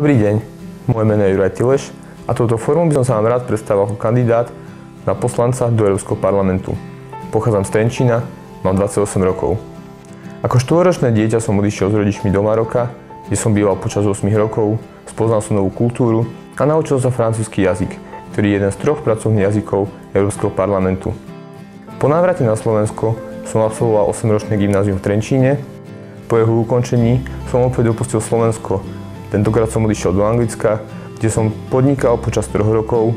Dobrý deň, moje meno je Juraj Tileš a touto formou by som sa vám rád predstavil ako kandidát na poslanca do Európskeho parlamentu. Pochádzam z Trenčína, mám 28 rokov. Ako 4-ročné dieťa som odišiel s rodičmi do Maroka, kde som býval počas 8 rokov, spoznal som novú kultúru a naučil sa francúzsky jazyk, ktorý je jeden z 3 pracovných jazykov Európskeho parlamentu. Po návrate na Slovensko som absolvoval 8-ročné gymnázium v Trenčíne. Po jeho ukončení som opäť opustil Slovensko. Tentokrát som odišiel do Anglicka, kde som podnikal počas 3 rokov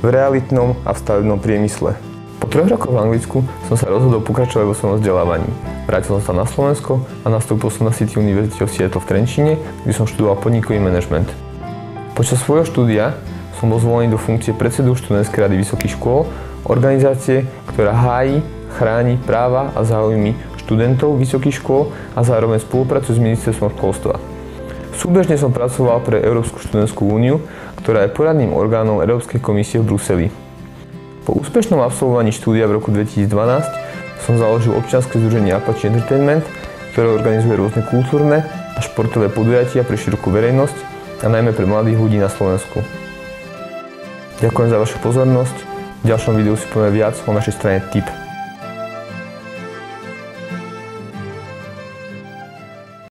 v realitnom a v stavebnom priemysle. Po 3 rokoch v Anglicku som sa rozhodol pokračovať vo svojom vzdelávaní. Vrátil som sa na Slovensko a nastúpil som na City University of Seattle v Trenčíne, kde som študoval podnikový manažment. Počas svojho štúdia som bol zvolený do funkcie predsedu študentskej rady vysokých škôl, organizácie, ktorá hájí, chráni práva a záujmy študentov vysokých škôl a zároveň spolupracuje s ministerstvom školstva. Súbežne som pracoval pre Európsku študentskú úniu, ktorá je poradným orgánom Európskej komisie v Bruseli. Po úspešnom absolvovaní štúdia v roku 2012 som založil občianske združenie Apache Entertainment, ktoré organizuje rôzne kultúrne a športové podujatia pre širokú verejnosť a najmä pre mladých ľudí na Slovensku. Ďakujem za vašu pozornosť. V ďalšom videu si povieme viac o našej strane TIP.